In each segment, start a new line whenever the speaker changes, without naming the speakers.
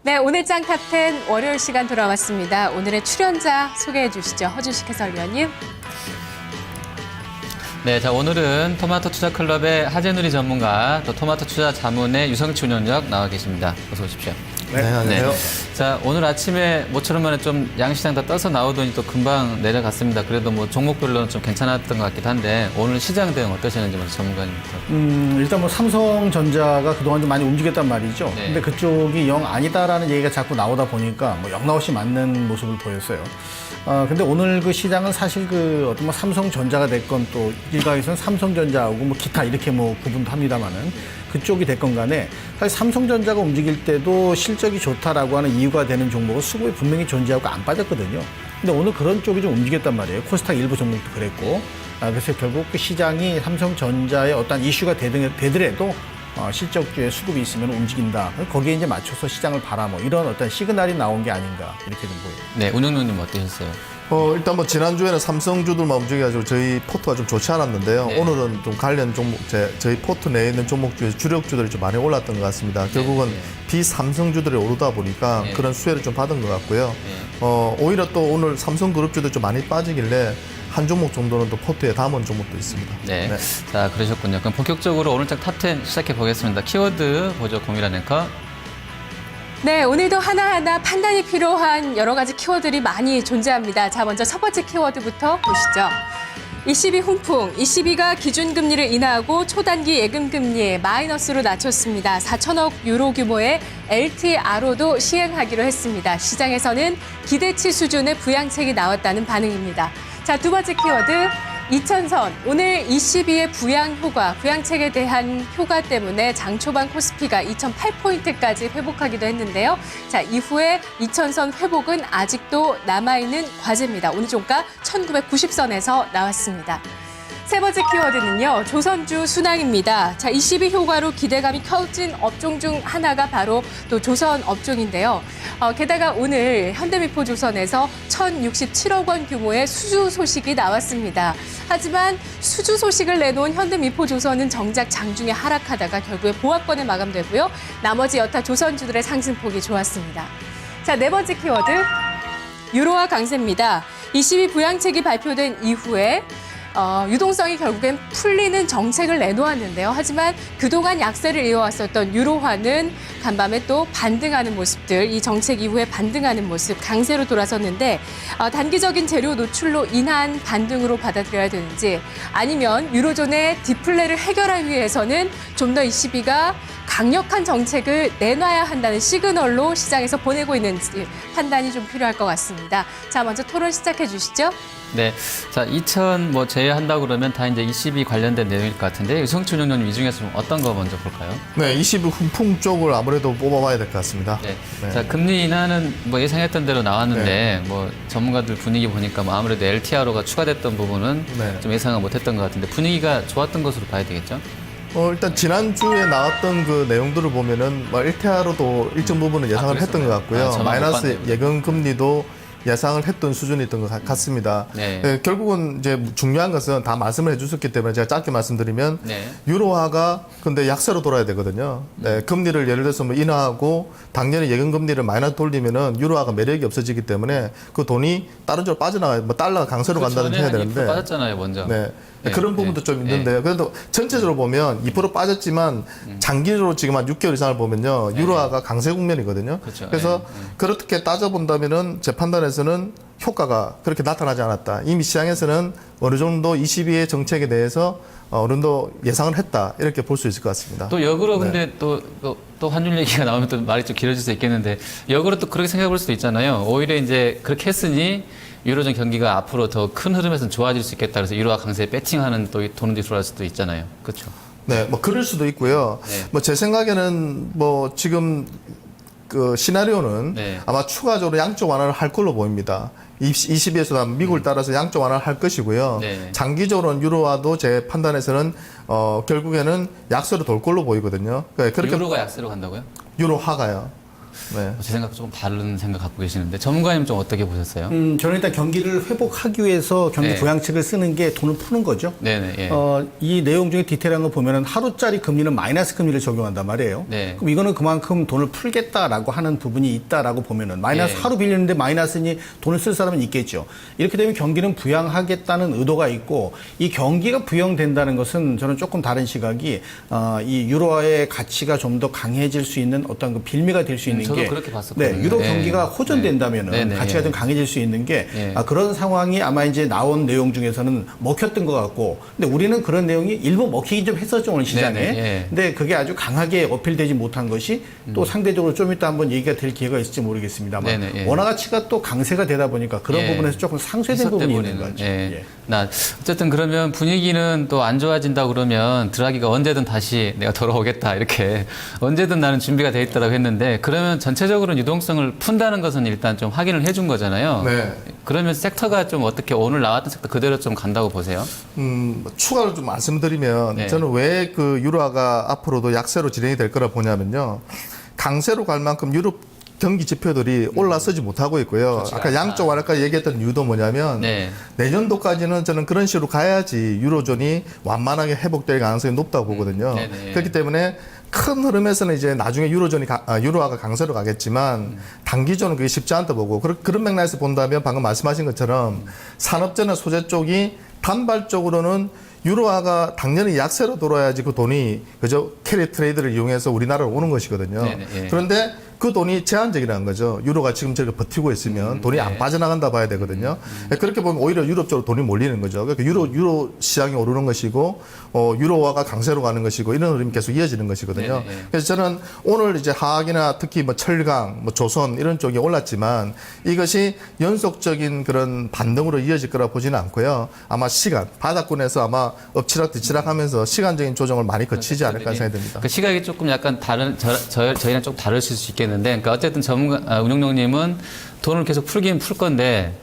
네, 오늘 짱 탑10 월요일 시간 돌아왔습니다. 오늘의 출연자 소개해 주시죠. 허준식 해설위원님.
네, 자 오늘은 토마토 투자 클럽의 하재누리 전문가, 또 토마토 투자 자문의 유성치 운영력 나와 계십니다. 어서 오십시오.
네, 안녕하세요.
자, 오늘 아침에 모처럼 만에 좀 양시장 다 떠서 나오더니 또 금방 내려갔습니다. 그래도 뭐 종목별로는 좀 괜찮았던 것 같기도 한데 오늘 시장 대응 어떠셨는지 먼저 전문가님부터.
일단 뭐 삼성전자가 그동안 좀 많이 움직였단 말이죠.
네.
근데 그쪽이 영 아니다라는 얘기가 자꾸 나오다 보니까 뭐 영락없이 맞는 모습을 보였어요. 근데 오늘 그 시장은 사실 그 어떤 뭐 삼성전자가 됐건 또 일각에서는 삼성전자하고 뭐 기타 이렇게 뭐 구분도 합니다만은 그쪽이 됐건 간에 사실 삼성전자가 움직일 때도 실적이 좋다라고 하는 이유가 되는 종목은 수급이 분명히 존재하고 안 빠졌거든요. 근데 오늘 그런 쪽이 좀 움직였단 말이에요. 코스닥 일부 종목도 그랬고. 그래서 결국 그 시장이 삼성전자의 어떤 이슈가 되더라도 실적주에 수급이 있으면 움직인다. 거기에 이제 맞춰서 시장을 봐라. 뭐 이런 어떤 시그널이 나온 게 아닌가 이렇게 좀 보여요.
네, 운영위원님 어떠셨어요?
일단 뭐 지난주에는 삼성주들만 움직여가지고 저희 포트가 좀 좋지 않았는데요.
네.
오늘은 좀 관련 종목, 저희 포트 내에 있는 종목 중에 주력주들이 좀 많이 올랐던 것 같습니다. 결국은 비삼성주들이 오르다 보니까
네.
그런 수혜를 좀 받은 것 같고요.
네.
오히려 또 오늘 삼성그룹주들이 좀 많이 빠지길래 한 종목 정도는 또 포트에 담은 종목도 있습니다.
네.
네.
자, 그러셨군요. 그럼 본격적으로 오늘 장 탑10 시작해 보겠습니다. 키워드 보죠, 공유란 앵커.
네, 오늘도 하나하나 판단이 필요한 여러 가지 키워드들이 많이 존재합니다. 자, 먼저 첫 번째 키워드부터 보시죠. ECB 훈풍, ECB가 기준금리를 인하하고 초단기 예금금리 마이너스로 낮췄습니다. 4천억 유로 규모의 LTRO도 시행하기로 했습니다. 시장에서는 기대치 수준의 부양책이 나왔다는 반응입니다. 자, 두 번째 키워드. 2000선, 오늘 ECB의 부양 효과, 부양책에 대한 효과 때문에 장 초반 코스피가 2008포인트까지 회복하기도 했는데요. 자, 이후에 2000선 회복은 아직도 남아있는 과제입니다. 오늘 종가 1990선에서 나왔습니다. 세 번째 키워드는요, 조선주 순항입니다. 자, ECB 효과로 기대감이 커진 업종 중 하나가 바로 또 조선 업종인데요. 게다가 오늘 현대미포조선에서 1,067억 원 규모의 수주 소식이 나왔습니다. 하지만 수주 소식을 내놓은 현대미포조선은 정작 장중에 하락하다가 결국에 보합권에 마감되고요. 나머지 여타 조선주들의 상승폭이 좋았습니다. 자, 네 번째 키워드, 유로화 강세입니다. ECB 부양책이 발표된 이후에 유동성이 결국엔 풀리는 정책을 내놓았는데요. 하지만 그동안 약세를 이어왔었던 유로화는 간밤에 또 반등하는 모습들, 이 정책 이후에 반등하는 모습, 강세로 돌아섰는데 단기적인 재료 노출로 인한 반등으로 받아들여야 되는지 아니면 유로존의 디플레를 해결하기 위해서는 좀 더 ECB가 강력한 정책을 내놔야 한다는 시그널로 시장에서 보내고 있는지 판단이 좀 필요할 것 같습니다. 자, 먼저 토론 시작해 주시죠.
네, 자 2000 뭐 제외한다고 그러면 다 이제 ECB 관련된 내용일 것 같은데 유성치 운영위원님 이 중에서 좀 어떤 거 먼저 볼까요?
네, 20일 훈풍 쪽을 아무래도 뽑아봐야 될 것 같습니다.
네.
네.
자, 금리 인하는 뭐 예상했던 대로 나왔는데 뭐 전문가들 분위기 보니까 뭐 아무래도 LTRO가 추가됐던 부분은
네.
좀 예상을 못했던 것 같은데 분위기가 좋았던 것으로 봐야 되겠죠?
일단 지난주에 나왔던 그 내용들을 보면은 뭐 LTR로도 일정 부분은 예상을 했던 것 같고요.
저만 못
마이너스
봤네요.
예금 금리도 예상을 했던 수준이었던 것 같습니다.
네.
결국은 이제 중요한 것은 다 말씀을 해주셨기 때문에 제가 짧게 말씀드리면
네.
유로화가 근데 약세로 돌아야 되거든요. 네, 금리를 예를 들어서 뭐 인하하고 당연히 예금 금리를 마이너스 돌리면은 유로화가 매력이 없어지기 때문에 그 돈이 다른 쪽으로 빠져나가요. 뭐 달러가 강세로 간다든지 해야 되는데.
빠졌잖아요, 먼저.
네.
네,
그런 부분도
네,
좀 있는데요. 그래도 전체적으로 보면 2% 빠졌지만 장기로 지금 한 6개월 이상을 보면요. 유로화가 강세 국면이거든요.
그렇죠.
그래서
네, 네.
그렇게 따져본다면은 제 판단에서는 효과가 그렇게 나타나지 않았다. 이미 시장에서는 어느 정도 22의 정책에 대해서 어느 정도 예상을 했다. 이렇게 볼 수 있을 것 같습니다.
또 역으로
네.
근데 또 환율 얘기가 나오면 또 말이 좀 길어질 수 있겠는데 역으로 또 그렇게 생각해 볼 수도 있잖아요. 오히려 이제 그렇게 했으니 유로존 경기가 앞으로 더 큰 흐름에서는 좋아질 수 있겠다. 그래서 유로화 강세에 배팅하는 또 돈이 들어갈 수도 있잖아요. 그렇죠?
네, 뭐 그럴 수도 있고요.
네.
뭐 제 생각에는 뭐 지금 그 시나리오는
네.
아마 추가적으로 양적 완화를 할 걸로 보입니다. 20에서 미국을 따라서 양적 완화를 할 것이고요.
네.
장기적으로는 유로화도 제 판단에서는 결국에는 약세로 돌 걸로 보이거든요. 그러니까 그렇게
유로가 약세로 간다고요?
유로화가요. 네.
제 생각 조금 다른 생각 갖고 계시는데 전문가님 좀 어떻게 보셨어요?
저는 일단 경기를 회복하기 위해서 경기
네.
부양책을 쓰는 게 돈을 푸는 거죠.
네네. 예.
이 내용 중에 디테일한 거 보면은 하루짜리 금리는 마이너스 금리를 적용한단 말이에요.
네.
그럼 이거는 그만큼 돈을 풀겠다라고 하는 부분이 있다라고 보면은 마이너스
예.
하루 빌리는데 마이너스니 돈을 쓸 사람은 있겠죠. 이렇게 되면 경기는 부양하겠다는 의도가 있고 이 경기가 부양된다는 것은 저는 조금 다른 시각이 이 유로화의 가치가 좀 더 강해질 수 있는 어떤 그 빌미가 될 수 있는
저도
게
그렇게 봤었거든요.
네, 유로
예.
경기가 호전된다면은
네. 네.
가치가
예.
좀 강해질 수 있는 게
예.
그런 상황이 아마 이제 나온 내용 중에서는 먹혔던 것 같고 근데 우리는 그런 내용이 일부 먹히긴 좀 했었죠 오늘 시장에.
네네, 예.
근데 그게 아주 강하게 어필되지 못한 것이 또 상대적으로 좀 이따 한번 얘기가 될 기회가 있을지 모르겠습니다만
네네, 예.
원화 가치가 또 강세가 되다 보니까 그런
예.
부분에서 조금 상쇄된 부분이 있는 거죠.
예.
예.
어쨌든 그러면 분위기는 또 안 좋아진다 그러면 드라기가 언제든 다시 내가 돌아오겠다 이렇게 언제든 나는 준비가 돼 있다고 했는데 그러면 전체적으로 유동성을 푼다는 것은 일단 좀 확인을 해준 거잖아요.
네.
그러면 섹터가 좀 어떻게 오늘 나왔던 섹터 그대로 좀 간다고 보세요?
추가로 좀 말씀드리면
네.
저는 왜 그 유로화가 앞으로도 약세로 진행이 될 거라 보냐면요. 강세로 갈 만큼 유럽 경기 지표들이 올라서지 못하고 있고요.
그렇지
아까
않다.
양쪽 아까 얘기했던 이유도 뭐냐면
네.
내년도까지는 저는 그런 식으로 가야지 유로존이 완만하게 회복될 가능성이 높다고 보거든요.
네네.
그렇기 때문에 큰 흐름에서는 이제 나중에 유로화가 강세로 가겠지만 단기적으로는 그게 쉽지 않다 보고 그런 맥락에서 본다면 방금 말씀하신 것처럼 산업재나 소재 쪽이 단발적으로는 유로화가 당연히 약세로 돌아야지 그 돈이 그저 캐리 트레이드를 이용해서 우리나라로 오는 것이거든요.
네네, 예.
그런데 그 돈이 제한적이라는 거죠. 유로가 지금 저렇게 버티고 있으면 돈이 안 빠져나간다 봐야 되거든요. 그렇게 보면 오히려 유럽 쪽으로 돈이 몰리는 거죠. 그러니까 유로 시장이 오르는 것이고 유로화가 강세로 가는 것이고 이런 흐름이 계속 이어지는 것이거든요.
네네.
그래서 저는 오늘 이제 화학이나 특히 뭐 철강, 뭐 조선 이런 쪽이 올랐지만 이것이 연속적인 그런 반등으로 이어질 거라 보지는 않고요. 아마 시간, 바닥권에서 아마 엎치락 뒤치락 하면서 시간적인 조정을 많이 거치지 않을까 생각이 듭니다.
그 시각이 조금 약간 다른 저희랑 좀 다르실 수 있겠는데, 그러니까 어쨌든 운용용님은 돈을 계속 풀긴 풀 건데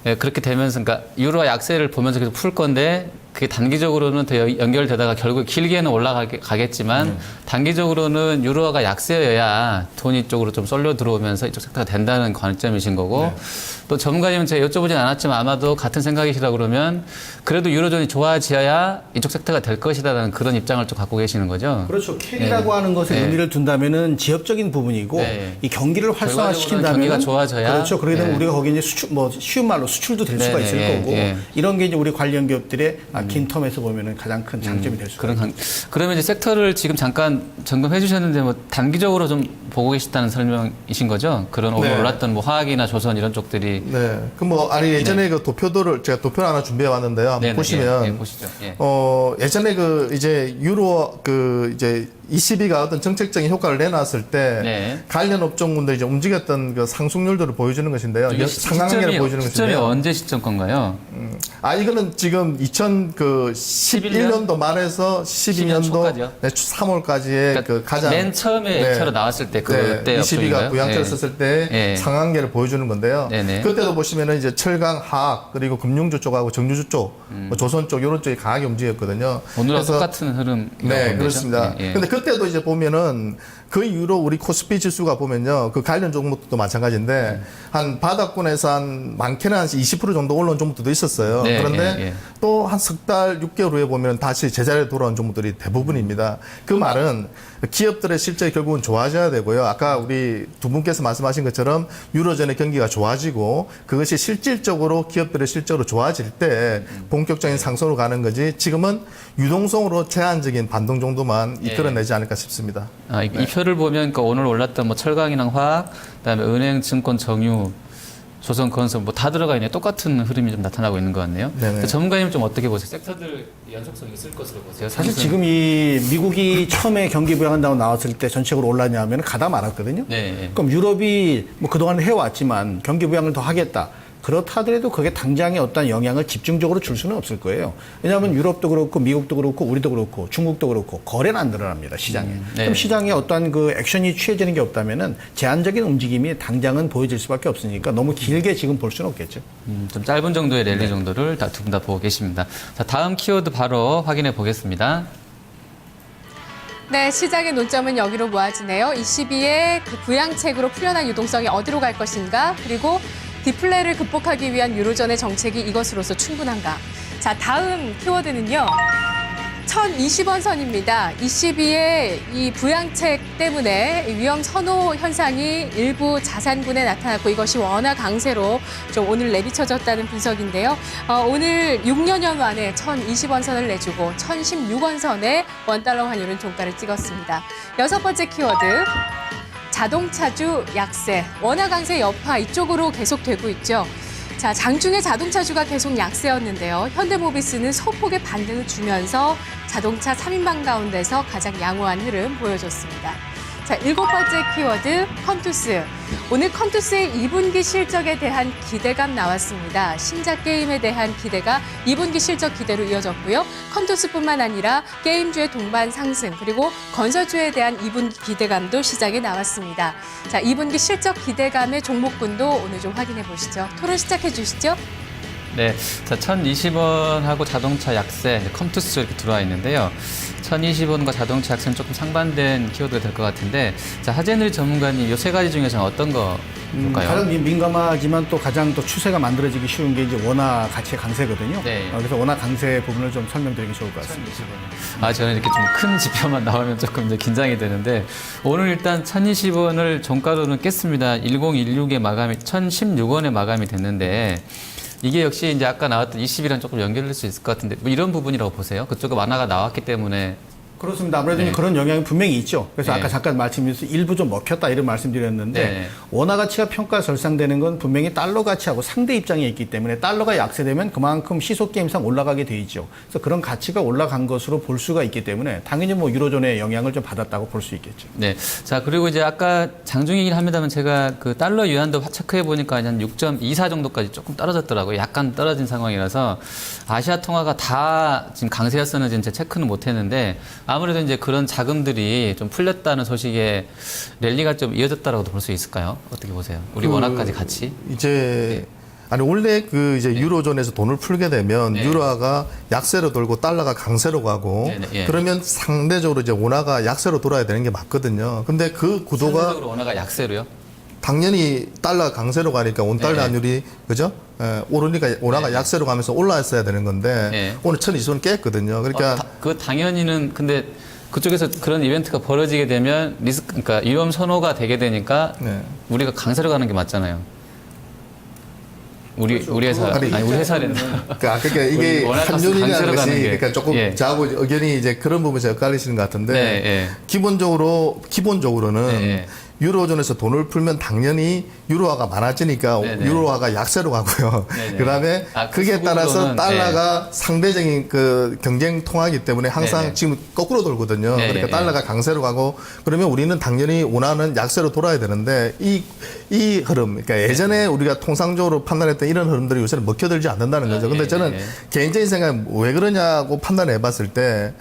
그렇게 되면서 그러니까 유로화 약세를 보면서 계속 풀 건데 그게 단기적으로는 더 연결되다가 결국 길게는 올라가겠지만 단기적으로는 유로화가 약세여야 돈 이쪽으로 좀 쏠려 들어오면서 이쪽 섹터가 된다는 관점이신 거고 또 전문가님은 제가 여쭤보진 않았지만 아마도 같은 생각이시라 그러면 그래도 유로존이 좋아져야 이쪽 섹터가 될 것이다라는 그런 입장을 좀 갖고 계시는 거죠.
그렇죠. 캐리라고 하는 것에 의미를 둔다면은 지역적인 부분이고
네.
이 경기를 활성화시킨다면
경기가 좋아져야
그렇죠. 그러게 되면
네.
우리가 거기 이제 수출 뭐 쉬운 말로 수출도 될 수가
네,
있을
네,
거고
네.
이런 게 이제 우리 관련 기업들의 긴 텀에서 보면은 가장 큰 장점이 될 수가 있죠.
그러면 이제 섹터를 지금 잠깐 점검해 주셨는데 뭐 단기적으로 좀 보고 계시다는 설명이신 거죠? 그런 오늘
네.
올랐던 뭐 화학이나 조선 이런 쪽들이
네. 아니 예전에 그 도표들을 제가 도표를 하나 준비해 왔는데요. 한번
네네,
보시면
예, 보시죠. 예.
예전에 이제 유로 이제 ECB가 어떤 정책적인 효과를 내놨을 때
네.
관련 업종군들이 이제 움직였던 그 상승률들을 보여주는 것인데요.
이게
상한계를 보여주는
시점이
것인데요.
언제 시점 건가요?
이거는 지금 2011년도 말에서 12년도
초까지요?
3월까지의 그 가장
맨 처음에
네.
차로 나왔을 때 그때
ECB가
업종인가요?
부양책을
예.
썼을 때
예.
상한계를 보여주는 건데요.
네네.
그때도 보시면은 이제 철강, 화학 그리고 금융주 쪽하고 정유주 쪽, 뭐 조선 쪽 이런 쪽이 강하게 움직였거든요.
오늘과
그래서
똑같은 흐름.
네, 그렇습니다.
예, 예.
근데 그때도 이제 보면은 그 이후로 우리 코스피 지수가 보면요. 그 관련 종목도 마찬가지인데 한 바닥권에서 한 많게는 한 20% 정도 올라온 종목들도 있었어요.
네,
그런데
예, 예.
또 한 석 달, 6개월 후에 보면 다시 제자리에 돌아온 종목들이 대부분입니다. 그 말은 기업들의 실적이 결국은 좋아져야 되고요. 아까 우리 두 분께서 말씀하신 것처럼 유로존의 경기가 좋아지고 그것이 실질적으로 기업들의 실적으로 좋아질 때 본격적인 상승으로 가는 거지 지금은 유동성으로 제한적인 반동 정도만 이끌어내지 않을까 싶습니다.
이 표를 보면 그러니까 오늘 올랐던 뭐 철강이랑 화학, 그다음에 은행, 증권, 정유, 조선건설 뭐 다 들어가 있네. 똑같은 흐름이 좀 나타나고 있는 것 같네요.
네네.
전문가님 좀 어떻게 보세요? 섹터들 연속성이 있을 것으로 보세요?
사실
상승?
지금 이 미국이 처음에 경기 부양한다고 나왔을 때 전체적으로 올랐냐 하면 가다 말았거든요.
네.
그럼 유럽이 뭐 그동안 해왔지만 경기 부양을 더 하겠다. 그렇다 하더라도 그게 당장에 어떤 영향을 집중적으로 줄 수는 없을 거예요. 왜냐하면 유럽도 그렇고 미국도 그렇고 우리도 그렇고 중국도 그렇고 거래는 안 늘어납니다. 시장에.
네.
그럼 시장에 어떤 그 액션이 취해지는 게 없다면은 제한적인 움직임이 당장은 보여질 수밖에 없으니까 너무 길게 지금 볼 수는 없겠죠.
좀 짧은 정도의 랠리 정도를 두 분 다 보고 계십니다. 자, 다음 키워드 바로 확인해 보겠습니다.
네, 시장의 논점은 여기로 모아지네요. 22의 그 부양책으로 풀려난 유동성이 어디로 갈 것인가, 그리고 디플레를 극복하기 위한 유로존의 정책이 이것으로서 충분한가. 자, 다음 키워드는요. 1020원 선입니다. 22의 이 부양책 때문에 위험 선호 현상이 일부 자산군에 나타났고 이것이 원화 강세로 좀 오늘 내비쳐졌다는 분석인데요. 오늘 6년여 만에 1020원 선을 내주고 1016원 선에 원달러 환율은 종가를 찍었습니다. 여섯 번째 키워드. 자동차주 약세, 원화 강세 여파 이쪽으로 계속되고 있죠. 자, 장중에 자동차주가 계속 약세였는데요. 현대모비스는 소폭의 반등을 주면서 자동차 3인방 가운데서 가장 양호한 흐름 보여줬습니다. 자, 일곱 번째 키워드, 컴투스. 오늘 컴투스의 2분기 실적에 대한 기대감 나왔습니다. 신작 게임에 대한 기대가 2분기 실적 기대로 이어졌고요. 컴투스뿐만 아니라 게임주의 동반 상승, 그리고 건설주에 대한 2분기 기대감도 시장에 나왔습니다. 자, 2분기 실적 기대감의 종목군도 오늘 좀 확인해 보시죠. 토론 시작해 주시죠.
네, 자 1020원하고 자동차 약세, 컴투스 이렇게 들어와 있는데요. 1020원과 자동차 약세는 조금 상반된 키워드가 될 것 같은데, 자 하재늘 전문가님 이 세 가지 중에서 어떤 거 볼까요?
가장 민감하지만 또 가장 또 추세가 만들어지기 쉬운 게 이제 원화 가치의 강세거든요.
네.
그래서 원화 강세 부분을 좀 설명드리기 좋을 것 같습니다.
저는 이렇게 좀 큰 지표만 나오면 조금 이제 긴장이 되는데, 오늘 일단 1020원을 종가로는 깼습니다. 1016에 마감이 1016원에 마감이 됐는데, 이게 역시 이제 아까 나왔던 20이랑 조금 연결될 수 있을 것 같은데, 뭐 이런 부분이라고 보세요? 그쪽에 완화가 나왔기 때문에.
그렇습니다. 아무래도
네.
그런 영향이 분명히 있죠. 그래서
네.
아까 잠깐 말씀드렸듯이 일부 좀 먹혔다 이런 말씀드렸는데
네.
원화 가치가 평가 절상되는 건 분명히 달러 가치하고 상대 입장에 있기 때문에 달러가 약세되면 그만큼 시속 게임상 올라가게 돼 있죠. 그래서 그런 가치가 올라간 것으로 볼 수가 있기 때문에 당연히 뭐 유로존의 영향을 좀 받았다고 볼 수 있겠죠.
네. 자, 그리고 이제 아까 장중이긴 합니다만 제가 그 달러 유한도 체크해 보니까 한 6.24 정도까지 조금 떨어졌더라고요. 약간 떨어진 상황이라서 아시아 통화가 다 지금 강세였었는지 제 체크는 못 했는데, 아무래도 이제 그런 자금들이 좀 풀렸다는 소식에 랠리가 좀 이어졌다라고도 볼 수 있을까요? 어떻게 보세요? 우리 원화까지 같이?
이제 아니 원래 그 이제 유로존에서 돈을 풀게 되면
네.
유로화가 약세로 돌고 달러가 강세로 가고
네, 네, 예.
그러면 상대적으로 이제 원화가 약세로 돌아야 되는 게 맞거든요. 근데 그 구도가
상대적으로 원화가 약세로요?
당연히 달러가 강세로 가니까 원달러
네.
환율이 그죠? 오르니까 원화가
네.
약세로 가면서 올라왔어야 되는 건데
네.
오늘 1020원 깼거든요. 그러니까
그 당연히는 근데 그쪽에서 그런 이벤트가 벌어지게 되면 그러니까 위험 선호가 되게 되니까
네.
우리가 강세로 가는 게 맞잖아요. 우리 회사
아니,
우리 회사랜다.
그러니까 이게
우리 원화
환율이라는
강세로
것이
가는 게.
그러니까 조금
예.
저하고 의견이 이제 그런 부분에서 엇갈리시는 것 같은데
네, 예.
기본적으로는
네, 예.
유로존에서 돈을 풀면 당연히 유로화가 많아지니까
네, 네.
유로화가 약세로 가고요.
네, 네.
그다음에
그
그게 따라서
수급으로는,
달러가 상대적인 그 경쟁 통화이기 때문에 항상
네, 네.
지금 거꾸로 돌거든요.
네,
그러니까
네,
달러가 강세로 가고 그러면 우리는 당연히 원화는 약세로 돌아야 되는데 이 흐름, 그러니까 예전에 우리가 통상적으로 판단했던 이런 흐름들이 요새는 먹혀들지 않는다는 거죠. 근데
예,
저는
예.
개인적인 생각은 왜 그러냐고 판단해 봤을 때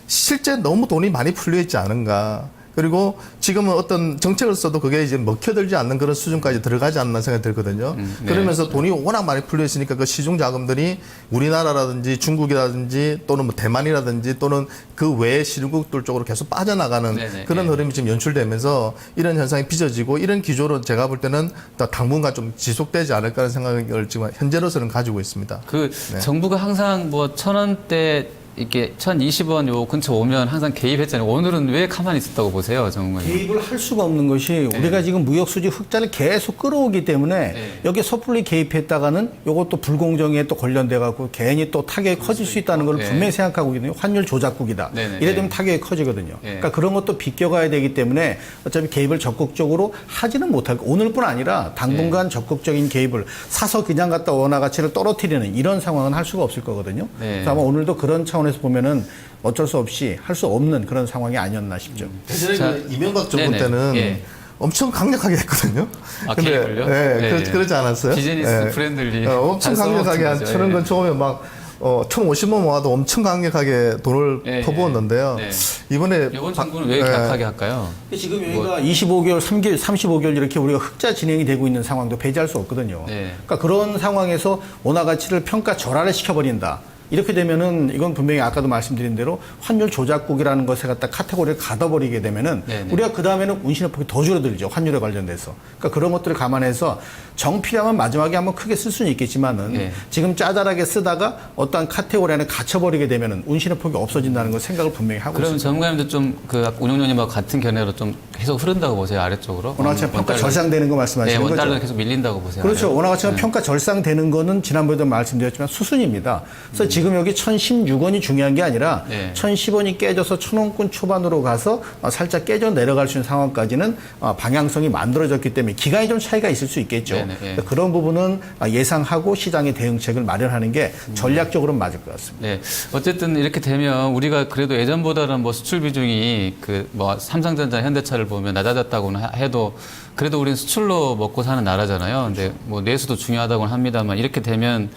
실제 너무 돈이 많이 풀려 있지 않은가. 그리고 지금은 어떤 정책을 써도 그게 이제 먹혀들지 않는 그런 수준까지 들어가지 않나 생각이 들거든요.
네.
그러면서 돈이 워낙 많이 풀려 있으니까 그 시중 자금들이 우리나라라든지 중국이라든지 또는 뭐 대만이라든지 또는 그 외의 시중국들 쪽으로 계속 빠져나가는
네네.
그런
네.
흐름이 지금 연출되면서 이런 현상이 빚어지고 이런 기조로 제가 볼 때는 당분간 좀 지속되지 않을까 하는 생각을 지금 현재로서는 가지고 있습니다.
그
네.
정부가 항상 뭐 1,000원대 이렇게 1020원 요 근처 오면 항상 개입했잖아요. 오늘은 왜 가만히 있었다고 보세요, 전문가님?
개입을 할 수가 없는 것이 우리가 지금 무역수지 흑자를 계속 끌어오기 때문에
네.
여기에 섣불리 개입했다가는 이것도 불공정에 또 관련돼 갖고 괜히 또 타격이 커질 수 있다는 걸
네.
분명히 생각하고 있거든요. 환율 조작국이다.
네, 네,
이래 되면
네.
타격이 커지거든요.
네.
그러니까 그런 것도 비껴가야 되기 때문에 어차피 개입을 적극적으로 하지는 못할 거. 오늘뿐 아니라 당분간
네.
적극적인 개입을 사서 그냥 갖다 원화 가치를 떨어뜨리는 이런 상황은 할 수가 없을 거거든요.
네.
그래서 아마 오늘도 그런 차원에서 보면은 어쩔 수 없이 할 수 없는 그런 상황이 아니었나 싶죠.
예전에
자,
그 이명박 정부
네네.
때는
예.
엄청 강력하게 했거든요.
아, 개입을요? 네.
그러지 않았어요?
비즈니스 프렌들리
엄청 강력하게 한
단서가
천원 건 처음에 막 1,050원 모아도 엄청 강력하게 돈을
예,
퍼부었는데요.
예.
이번에
이번 정부는 왜 이렇게 약하게 할까요?
지금 여기가 25개월, 3개월, 35개월 이렇게 우리가 흑자 진행이 되고 있는 상황도 배제할 수 없거든요.
네.
그러니까 그런 상황에서 원화 가치를 평가 절하를 시켜버린다. 이렇게 되면은 이건 분명히 아까도 말씀드린 대로 환율 조작국이라는 것에 갖다 카테고리를 가둬버리게 되면은
네네.
우리가 그 다음에는 운신의 폭이 더 줄어들죠. 환율에 관련돼서. 그러니까 그런 것들을 감안해서 정필하면 마지막에 한번 크게 쓸 수는 있겠지만은
네.
지금 짜잘하게 쓰다가 어떠한 카테고리 안에 갇혀버리게 되면은 운신의 폭이 없어진다는 걸 생각을 분명히 하고
그럼
있습니다.
전문가님도 좀 그 운용료님하고 같은 견해로 좀 계속 흐른다고 보세요, 아래쪽으로?
원화가치가 평가
원달러-
절상되는 거
네,
말씀하시는 거죠?
원달러 계속 밀린다고 보세요.
그렇죠.
아래로.
원화가치가
네.
평가 절상되는 거는 지난번에도 말씀드렸지만 수순입니다. 그래서 지금 여기 1,016원이 중요한 게 아니라
네.
1,010원이 깨져서 1,000원권 초반으로 가서 살짝 깨져 내려갈 수 있는 상황까지는 방향성이 만들어졌기 때문에 기간이 좀 차이가 있을 수 있겠죠.
네네, 예.
그래서 그런 부분은 예상하고 시장의 대응책을 마련하는 게 전략적으로는 맞을 것 같습니다.
네. 어쨌든 이렇게 되면 우리가 그래도 예전보다는 뭐 수출 비중이 그 뭐 삼성전자, 현대차를 보면 낮아졌다고는 해도 그래도 우리는 수출로 먹고 사는 나라잖아요. 근데 뭐 내수도 중요하다고는 합니다만 이렇게 되면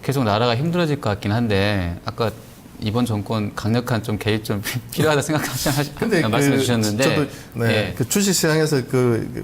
계속 나라가 힘들어질 것 같긴 한데 아까 이번 정권 강력한 좀 개입 좀 필요하다 말씀해 주셨는데
저도 네,
예.
그 주식 시장에서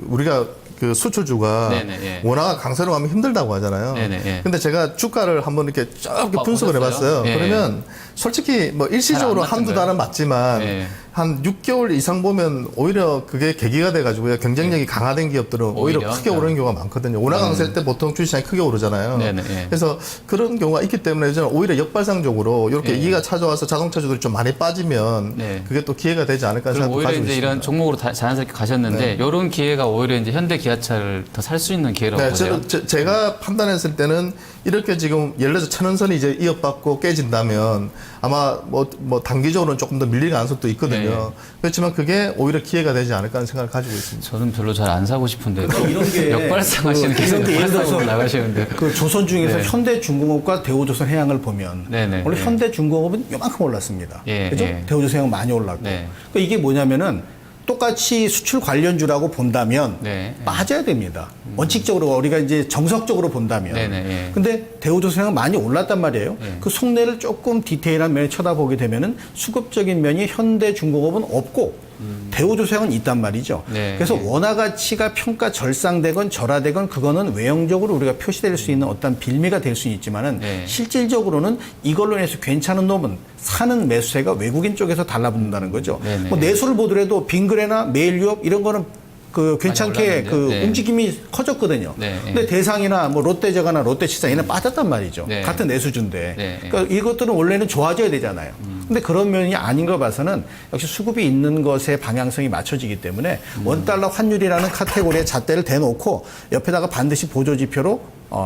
우리가 그 수출주가
네네, 예.
원화가 강세로 가면 힘들다고 하잖아요.
네네, 예.
근데 제가 주가를 한번 이렇게 쭉 분석을
보셨어요?
해봤어요.
예.
그러면 솔직히 뭐 일시적으로
잘안
한두
맞던가요?
달은 맞지만
예.
한 6개월 이상 보면 오히려 그게 계기가 돼가지고요. 경쟁력이 강화된 기업들은 오히려
오히려?
크게 오르는 경우가 많거든요. 원화 강세일 때 보통 주식시장이 크게 오르잖아요.
네네, 예.
그래서 그런 경우가 있기 때문에 저는 오히려 역발상적으로 이렇게
예.
이기가 찾아와서 자동차주들이 좀 많이 빠지면
네.
그게 또 기회가 되지 않을까
그럼
생각도
오히려
가지고
이제
있습니다.
이런 종목으로 자연스럽게 가셨는데 이런 기회가 오히려 이제 현대 기아차를 더 살 수 있는 기회라고
네,
보세요.
제가 판단했을 때는 이렇게 지금 예를 들어서 천원선이 이제 이어받고 깨진다면 아마 뭐 단기적으로는 조금 더 밀릴 가능성도 있거든요.
네.
그렇지만 그게 오히려 기회가 되지 않을까 하는 생각을 가지고 있습니다.
저는 별로 잘 안 사고 싶은데
이런 게
역발상하시는
그
계속
이런 게 예를 들어서
역발상으로 나가시는데
그 조선 중에서
네.
현대중공업과 대우조선해양을 보면
네네,
원래
네.
현대중공업은 요만큼 올랐습니다.
예,
그죠?
예.
대우조선해양 많이 올랐고.
네.
그러니까 이게 뭐냐면은 똑같이 수출 관련주라고 본다면
네.
빠져야 됩니다. 원칙적으로 우리가 이제 정석적으로 본다면.
네네, 예.
근데 대우조선해양 많이 올랐단 말이에요.
예.
그 속내를 조금 디테일한 면에 쳐다보게 되면은 수급적인 면이 현대중공업은 없고 대우조선해양은 있단 말이죠.
네,
그래서
예.
원화 가치가 평가 절상되건 절하되건 그거는 외형적으로 우리가 표시될 수 있는 어떤 빌미가 될 수는 있지만은
네.
실질적으로는 이걸로 인해서 괜찮은 놈은 사는 매수세가 외국인 쪽에서 달라붙는다는 거죠.
네네.
뭐 내수를 보더라도 빙그레나 메일유업 이런 거는 그 괜찮게
올랐는데요.
그
네.
움직임이 커졌거든요.
네,
근데 대상이나 뭐 롯데제과나 롯데치상 얘는 빠졌단 말이죠.
네.
같은 내수주인데.
네.
그러니까 이것들은 원래는 좋아져야 되잖아요. 근데 그런 면이 아닌 거 봐서는 역시 수급이 있는 것에 방향성이 맞춰지기 때문에 원달러 환율이라는 카테고리에 잣대를 대놓고 옆에다가 반드시 보조지표로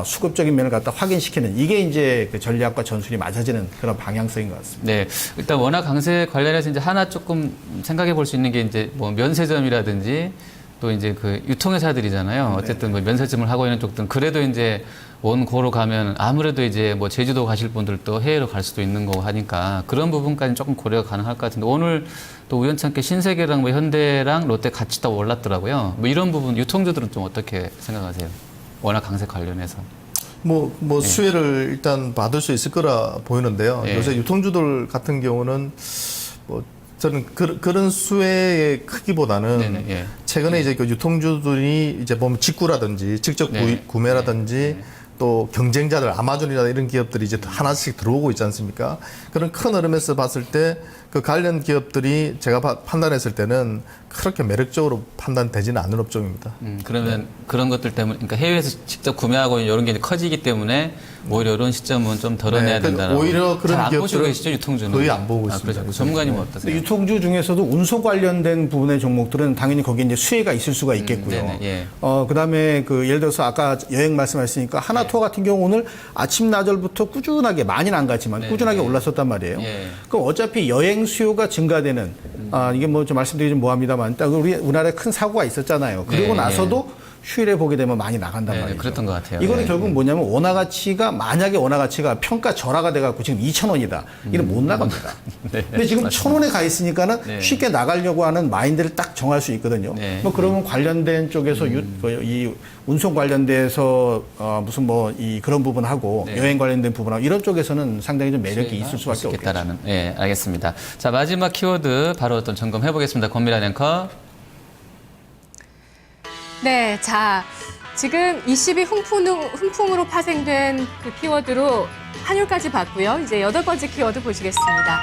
수급적인 면을 갖다 확인시키는 이게 이제 그 전략과 전술이 맞아지는 그런 방향성인 것 같습니다.
네, 일단 원화 강세 관련해서 이제 하나 조금 생각해 볼 수 있는 게 이제 뭐 면세점이라든지 또 이제 그 유통회사들이잖아요. 어쨌든 뭐 면세점을 하고 있는 쪽들은 그래도 이제 원고로 가면 아무래도 이제 뭐 제주도 가실 분들도 해외로 갈 수도 있는 거고 하니까 그런 부분까지는 조금 고려가 가능할 것 같은데 오늘 또 우연찮게 신세계랑 뭐 현대랑 롯데 같이 다 올랐더라고요. 뭐 이런 부분 유통주들은 좀 어떻게 생각하세요? 원화 강세 관련해서.
수혜를 일단 받을 수 있을 거라 보이는데요.
예.
요새 유통주들 같은 경우는 뭐 저는 그런 수혜의 크기보다는
네네, 예.
최근에 이제 그 유통주들이 이제 보면 직구라든지 직접
네.
구매라든지 또 경쟁자들 아마존이나 이런 기업들이 이제 하나씩 들어오고 있지 않습니까? 그런 큰 흐름에서 봤을 때 그 관련 기업들이 제가 판단했을 때는 그렇게 매력적으로 판단되지는 않는 업종입니다.
그러면 그런 것들 때문에, 그러니까 해외에서 직접 구매하고 이런 게 이제 커지기 때문에 오히려 이런 시점은 좀 덜어내야
네,
된다라고.
오히려 그런
잘안 보시고
기업들은
계시죠, 유통주는?
거의 안 보고 있습니다.
그렇죠. 전문가님은 어떠세요?
근데 유통주 중에서도 운소 관련된 부분의 종목들은 당연히 거기에 이제 수혜가 있을 수가 있겠고요.
네네, 예.
그다음에 그 예를 들어서 아까 여행 말씀하셨으니까 하나투어 같은 경우 오늘 아침 낮을부터 꾸준하게 많이는 안 갔지만
네네.
꾸준하게 올랐었단 말이에요.
예.
그럼 어차피 여행 수요가 증가되는 이게 뭐 좀 말씀드리기 좀 뭐합니다만 딱 우리나라에 큰 사고가 있었잖아요. 그리고
네,
나서도 휴일에 보게 되면 많이 나간단
네,
말이죠.
그랬던 것 같아요.
이거는
네.
결국 뭐냐면 원화 가치가 만약에 원화 가치가 평가 절하가 돼갖고 지금 2,000원이다. 이는 못 나갑니다.
네,
근데 지금 1,000원에 가 있으니까는
네.
쉽게 나가려고 하는 마인드를 딱 정할 수 있거든요.
네.
뭐 그러면 관련된 쪽에서 이 운송 관련돼서 무슨 뭐 이 그런 부분하고
네.
여행 관련된 부분하고 이런 쪽에서는 상당히 좀 매력이
수혜가
있을 수밖에 없겠죠.
있겠다라는. 예, 알겠습니다. 자, 마지막 키워드 바로 어떤 점검해 보겠습니다. 권미란 앵커.
네, 자, 지금 22 훈풍으로 파생된 그 키워드로 환율까지 봤고요. 이제 8번째 키워드 보시겠습니다.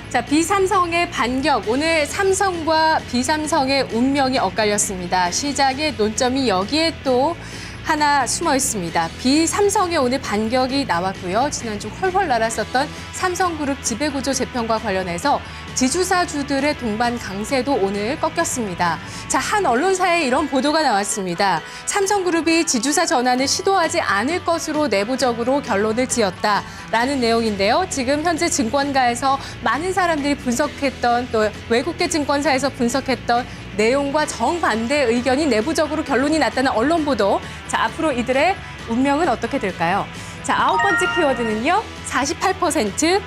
자, 비삼성의 반격. 오늘 삼성과 비삼성의 운명이 엇갈렸습니다. 시장의 논점이 여기에 또 하나 숨어 있습니다. 비삼성의 오늘 반격이 나왔고요. 지난주 훨훨 날았었던 삼성그룹 지배구조 재편과 관련해서 지주사주들의 동반 강세도 오늘 꺾였습니다. 자, 한 언론사에 이런 보도가 나왔습니다. 삼성그룹이 지주사 전환을 시도하지 않을 것으로 내부적으로 결론을 지었다라는 내용인데요. 지금 현재 증권가에서 많은 사람들이 분석했던 또 외국계 증권사에서 분석했던 내용과 정반대 의견이 내부적으로 결론이 났다는 언론 보도. 자, 앞으로 이들의 운명은 어떻게 될까요? 자, 9번째 키워드는요. 48%.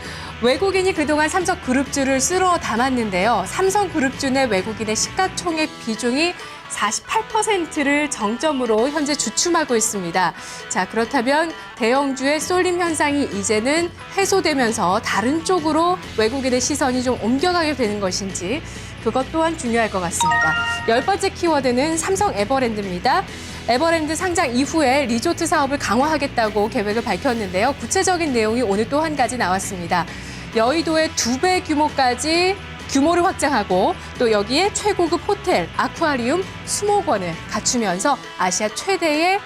외국인이 그동안 삼성그룹주를 쓸어 담았는데요. 삼성그룹주 내 외국인의 시가총액 비중이 48%를 정점으로 현재 주춤하고 있습니다. 자, 그렇다면 대형주의 쏠림 현상이 이제는 해소되면서 다른 쪽으로 외국인의 시선이 좀 옮겨가게 되는 것인지 그것 또한 중요할 것 같습니다. 10번째 키워드는 삼성 에버랜드입니다. 에버랜드 상장 이후에 리조트 사업을 강화하겠다고 계획을 밝혔는데요. 구체적인 내용이 오늘 또 한 가지 나왔습니다. 여의도의 2배 규모까지 규모를 확장하고 또 여기에 최고급 호텔, 아쿠아리움 20권을 갖추면서 아시아 최대의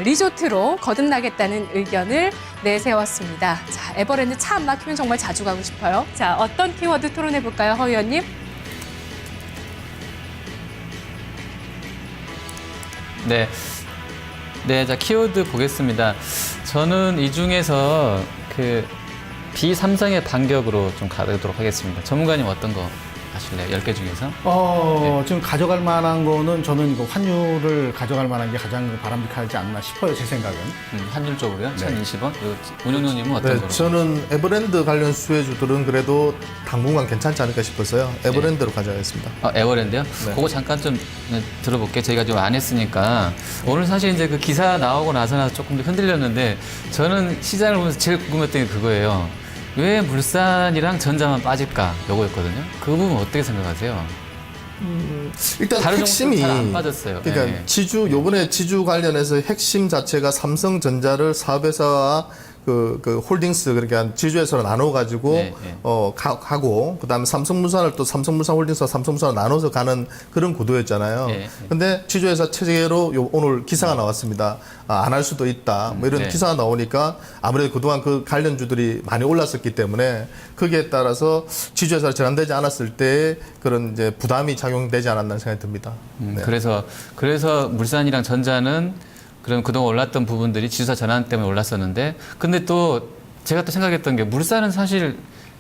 리조트로 거듭나겠다는 의견을 내세웠습니다. 자, 에버랜드 차 안 막히면 정말 자주 가고 싶어요. 자, 어떤 키워드 토론해 볼까요, 허 의원님?
네. 네, 자, 키워드 보겠습니다. 저는 이 중에서 비삼성의 반격으로 좀 가도록 하겠습니다. 전문가님 어떤 거 하실래요? 10개 중에서?
지금 가져갈 만한 거는 저는 이거 환율을 가져갈 만한 게 가장 바람직하지 않나 싶어요, 제 생각은.
환율 쪽으로요?
네.
1020원? 운영님은 어떤
네,
거로?
저는 에버랜드 관련 수혜주들은 그래도 당분간 괜찮지 않을까 싶어서요. 에버랜드로 가져가겠습니다.
에버랜드요?
네.
그거 잠깐 좀 들어볼게요. 저희가 좀 안 했으니까. 오늘 사실 이제 그 기사 나오고 나서나 조금 더 흔들렸는데 저는 시장을 보면서 제일 궁금했던 게 그거예요. 왜 물산이랑 전자만 빠질까? 요거였거든요. 그 부분 어떻게 생각하세요?
일단
다른
핵심이
종목도 잘안 빠졌어요.
그러니까
네.
요번에 지주 관련해서 핵심 자체가 삼성전자를 사업회사와 그 홀딩스 그러니까 지주회사로 나눠 가지고
네, 네.
가고 그다음에 삼성물산을 또 삼성물산 홀딩스와 삼성물산을 나눠서 가는 그런 구도였잖아요.
네, 네.
근데 지주회사 체제로 오늘 기사가 나왔습니다. 안 할 수도 있다. 뭐 이런
네.
기사가 나오니까 아무래도 그동안 그 관련주들이 많이 올랐었기 때문에 거기에 따라서 지주회사가 전환되지 않았을 때 그런 이제 부담이 작용되지 않았나 생각이 듭니다. 네.
그래서 물산이랑 전자는 그럼 그동안 올랐던 부분들이 지주사 전환 때문에 올랐었는데 근데 또 제가 또 생각했던 게 물산은 사실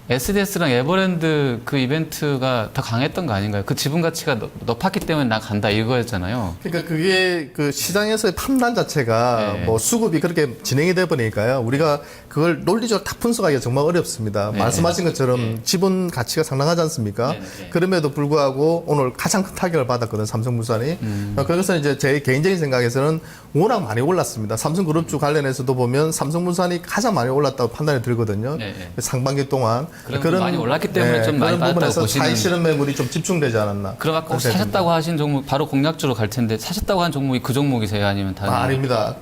SDS랑 에버랜드 그 이벤트가 더 강했던 거 아닌가요? 그 지분 가치가 높았기 때문에 나 간다 이거였잖아요.
그러니까 그게 그 시장에서의 판단 자체가
네.
뭐 수급이 그렇게 진행이 돼 보니까요. 우리가 그걸 논리적으로 다 분석하기가 정말 어렵습니다.
네.
말씀하신 것처럼
네.
지분 가치가 상당하지 않습니까?
네, 네.
그럼에도 불구하고 오늘 가장 큰 타격을 받았거든 삼성물산이. 그것은 이제 제 개인적인 생각에서는 워낙 많이 올랐습니다. 삼성그룹주 관련해서도 보면 삼성물산이 가장 많이 올랐다고 판단이 들거든요.
네, 네.
상반기 동안
그럼 많이 올랐기 때문에 좀 많이
그런
빠졌다고
부분에서
보시는.
차익 실현 매물이 좀 집중되지 않았나.
그럼 아까 혹시 사셨다고 하신 종목 바로 공략주로 갈 텐데 사셨다고 한 종목이 그 종목이세요? 아니면 다른?
아닙니다.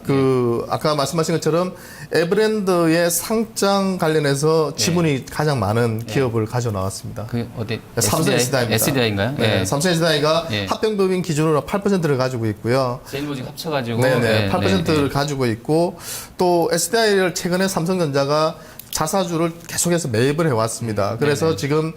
아까 말씀하신 것처럼 에버랜드의 상장 관련해서 지분이 가장 많은 기업을 가져 나왔습니다.
그 어디?
삼성 SDI입니다.
SDI인가요?
네, 삼성 SDI가
예.
합병법인 기준으로 8%를 가지고 있고요.
제일모직 합쳐가지고.
네네, 8%를 가지고 있고 또 SDI를 최근에 삼성전자가 자사주를 계속해서 매입을 해왔습니다. 그래서
네네.
지금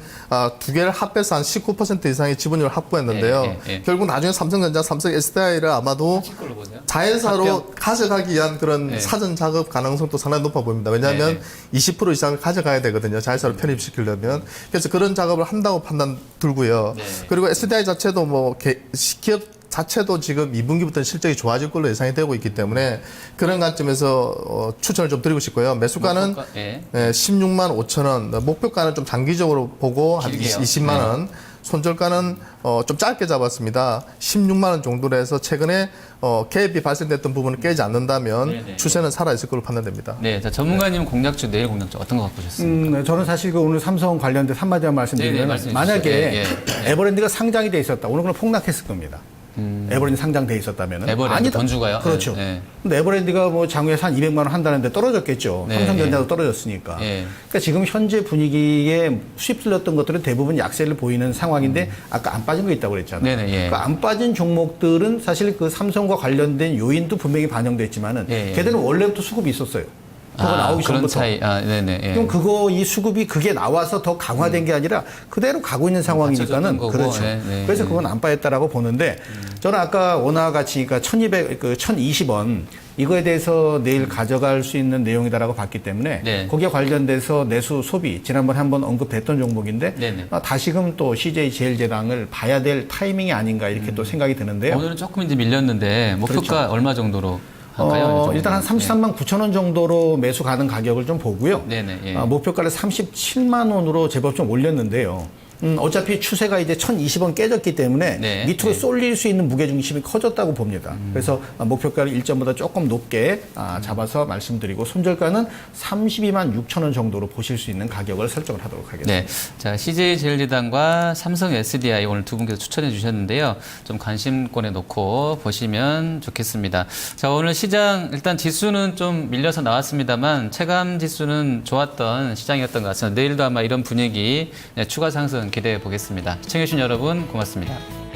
두 개를 합해서 한 19% 이상의 지분율을 확보했는데요. 결국 나중에 삼성전자, 삼성 SDI를 아마도
걸로 보세요.
자회사로
합병.
가져가기 위한 그런
네.
사전 작업 가능성도 상당히 높아 보입니다. 왜냐하면 20% 이상을 가져가야 되거든요. 자회사로 편입시키려면. 그래서 그런 작업을 한다고 판단 들고요.
네.
그리고 SDI 자체도 뭐 기업 자체도 지금 2분기부터는 실적이 좋아질 걸로 예상이 되고 있기 때문에 그런 관점에서 추천을 좀 드리고 싶고요. 매수가는
목표가, 예.
16만 5천 원, 목표가는 좀 장기적으로 보고 한
길게요.
20만 원, 손절가는 좀 짧게 잡았습니다. 16만 원 정도로 해서 최근에 갭이 발생됐던 부분을 깨지 않는다면
네네.
추세는 살아있을 걸로 판단됩니다.
네, 자 전문가님은 공략주 내일 공략주 어떤 거 갖고 오셨습니까?
네, 저는 사실 오늘 삼성 관련된 한마디만
네, 네,
말씀드리면
말씀해
만약에
주시죠. 예, 예.
에버랜드가 상장이 돼 있었다. 오늘 그럼 폭락했을 겁니다. 에버랜드 상장돼 있었다면은.
에버랜드
아니다.
번주가요?
그렇죠.
네.
근데 에버랜드가 뭐 장외에서 한 200만 원 한다는데 떨어졌겠죠.
네.
삼성전자도 떨어졌으니까.
네.
그러니까 지금 현재 분위기에 휩쓸렸던 것들은 대부분 약세를 보이는 상황인데 아까 안 빠진 거 있다고 그랬잖아요.
네네, 예.
그러니까 안 빠진 종목들은 사실 그 삼성과 관련된 요인도 분명히 반영됐지만은
예, 예.
걔들은 원래부터 수급이 있었어요. 그거 나오기
그런
전부터.
차이. 네네. 예.
그럼 이 수급이 그게 나와서 더 강화된 게 아니라 그대로 가고 있는 상황이니까는
받쳐줬던 거고,
그렇죠.
네, 네,
그래서
네.
그건 안 빠졌다라고 보는데 저는 아까 원화 가치가 1,20원 이거에 대해서 내일 가져갈 수 있는 내용이다라고 봤기 때문에
네.
거기에 관련돼서 내수 소비 지난번에 한번 언급했던 종목인데
네네.
다시금 또 CJ 제일제당을 봐야 될 타이밍이 아닌가 이렇게 또 생각이 드는데요.
오늘은 조금 이제 밀렸는데 목표가
그렇죠.
얼마 정도로 할까요?
일단 한 33만 9천 원 정도로 매수 가는 가격을 좀 보고요.
네네. 예.
목표가를 37만 원으로 제법 좀 올렸는데요. 어차피 추세가 이제 1,020원 깨졌기 때문에
네.
밑으로
네.
쏠릴 수 있는 무게중심이 커졌다고 봅니다. 그래서 목표가를 일전보다 조금 높게 잡아서 말씀드리고 손절가는 32만 6천 원 정도로 보실 수 있는 가격을 설정을 하도록 하겠습니다.
네. 자, CJ 제일제당과 삼성 SDI 오늘 두 분께서 추천해 주셨는데요. 좀 관심권에 놓고 보시면 좋겠습니다. 자, 오늘 시장 일단 지수는 좀 밀려서 나왔습니다만 체감 지수는 좋았던 시장이었던 것 같습니다. 내일도 아마 이런 분위기 추가 상승 기대해 보겠습니다. 시청해주신 여러분 고맙습니다.